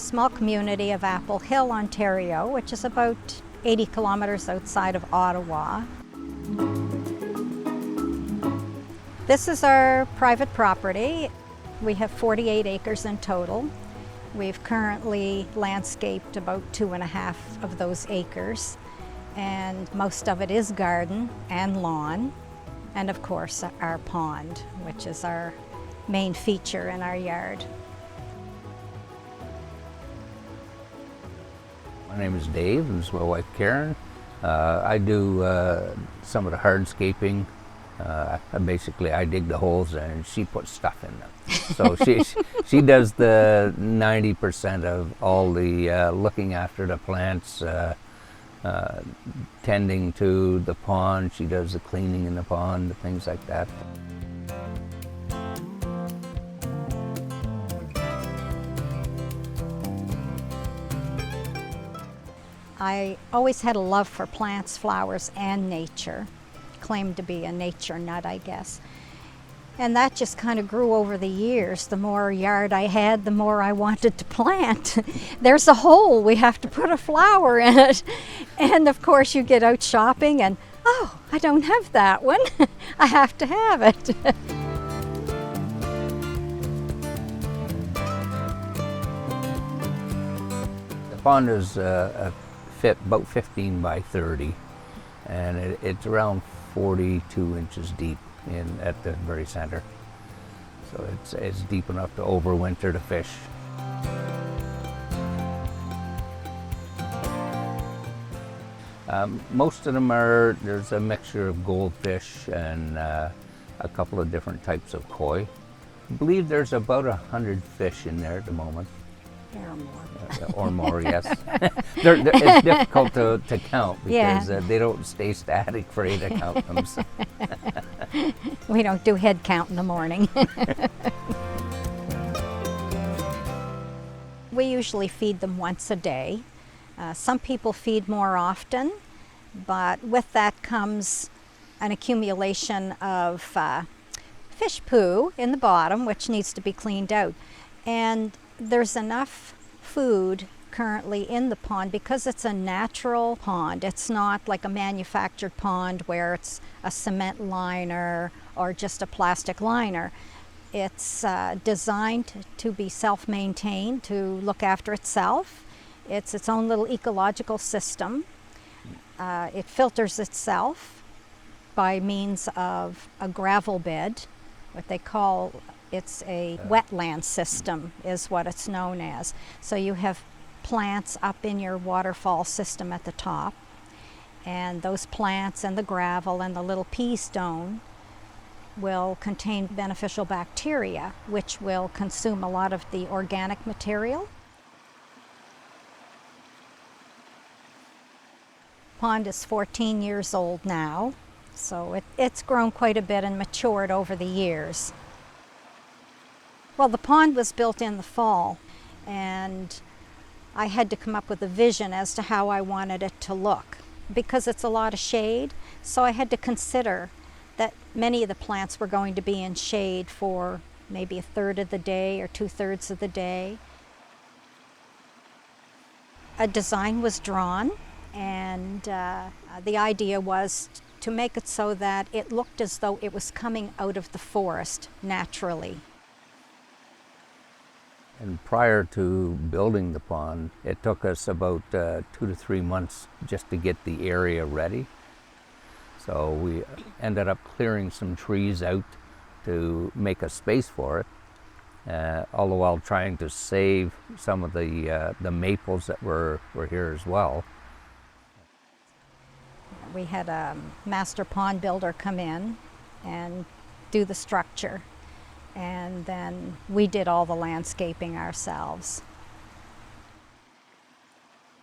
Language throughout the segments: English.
small community of Apple Hill, Ontario, which is about 80 kilometers outside of Ottawa. This is our private property. We have 48 acres in total. We've currently landscaped about 2.5 of those acres, and most of it is garden and lawn, and of course our pond, which is our main feature in our yard. My name is Dave, and this is my wife Karen. I do some of the hardscaping. Basically, I dig the holes and she puts stuff in them. So she does the 90% of all the looking after the plants, tending to the pond. She does the cleaning in the pond, things like that. I always had a love for plants, flowers, and nature. Claimed to be a nature nut, I guess. And that just kind of grew over the years. The more yard I had, the more I wanted to plant. There's a hole, we have to put a flower in it. And of course you get out shopping and, oh, I don't have that one. I have to have it. The pond is about 15 by 30, and it's around 42 inches deep at the very center. So it's deep enough to overwinter the fish. Most of them there's a mixture of goldfish and a couple of different types of koi. I believe there's about 100 fish in there at the moment. Or more. Or more, yes. It's difficult to count because they don't stay static for you to count them. So. We don't do head count in the morning. We usually feed them once a day. Some people feed more often, but with that comes an accumulation of fish poo in the bottom, which needs to be cleaned out. And there's enough food currently in the pond because it's a natural pond. It's not like a manufactured pond where it's a cement liner or just a plastic liner. It's designed to be self-maintained, to look after itself. It's its own little ecological system. It filters itself by means of a gravel bed, what they call it's a wetland system is what it's known as. So you have plants up in your waterfall system at the top, and those plants and the gravel and the little pea stone will contain beneficial bacteria, which will consume a lot of the organic material. Pond is 14 years old now, so it's grown quite a bit and matured over the years. Well, the pond was built in the fall, and I had to come up with a vision as to how I wanted it to look. Because it's a lot of shade, so I had to consider that many of the plants were going to be in shade for maybe 1/3 of the day or 2/3 of the day. A design was drawn, and the idea was to make it so that it looked as though it was coming out of the forest naturally. And prior to building the pond, it took us about 2 to 3 months just to get the area ready. So we ended up clearing some trees out to make a space for it, all the while trying to save some of the maples that were here as well. We had a master pond builder come in and do the structure. And then we did all the landscaping ourselves.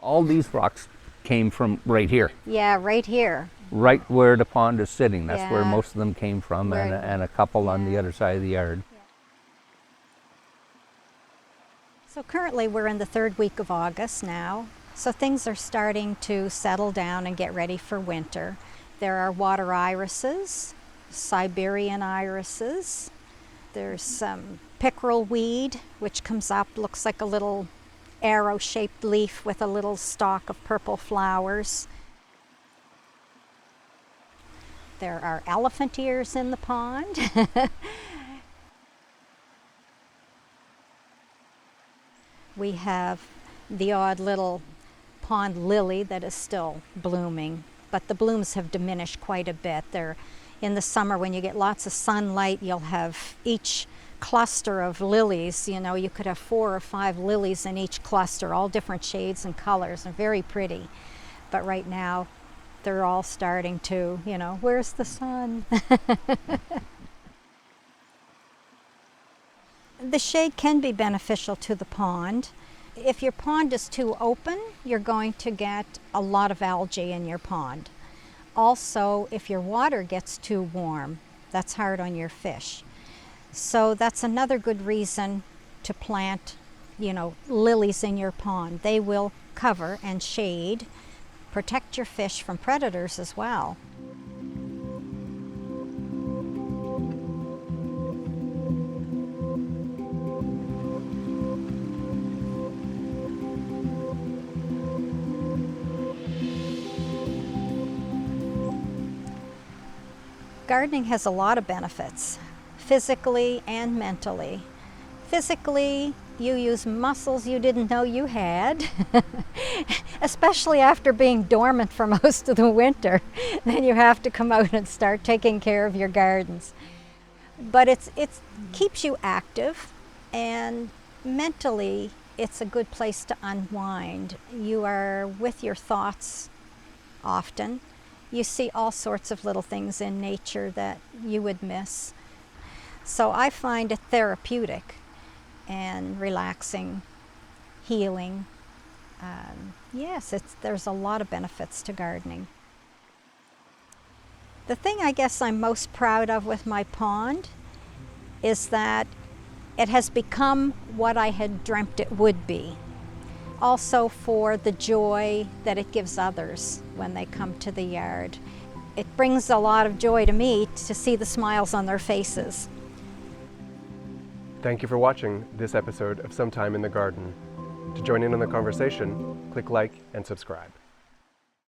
All these rocks came from right here. Yeah, right here. Right where the pond is sitting. That's where Yeah. most of them came from, Where- and a couple on the other side of the yard. So currently we're in the 3rd week of August now. So things are starting to settle down and get ready for winter. There are water irises, Siberian irises. There's some pickerel weed, which comes up, looks like a little arrow-shaped leaf with a little stalk of purple flowers. There are elephant ears in the pond. We have the odd little pond lily that is still blooming, but the blooms have diminished quite a bit. In the summer, when you get lots of sunlight, you'll have each cluster of lilies. You know, you could have 4 or 5 lilies in each cluster, all different shades and colors, and very pretty. But right now, they're all starting to, you know, where's the sun? The shade can be beneficial to the pond. If your pond is too open, you're going to get a lot of algae in your pond. Also, if your water gets too warm, that's hard on your fish. So that's another good reason to plant, you know, lilies in your pond. They will cover and shade, protect your fish from predators as well. Gardening has a lot of benefits, physically and mentally. Physically, you use muscles you didn't know you had, especially after being dormant for most of the winter. Then you have to come out and start taking care of your gardens. But it keeps you active, and mentally, it's a good place to unwind. You are with your thoughts often. You see all sorts of little things in nature that you would miss. So I find it therapeutic and relaxing, healing. Yes, there's a lot of benefits to gardening. The thing I guess I'm most proud of with my pond is that it has become what I had dreamt it would be. Also for the joy that it gives others when they come to the yard. It brings a lot of joy to me to see the smiles on their faces. Thank you for watching this episode of Sometime in the Garden. To join in on the conversation, click like and subscribe.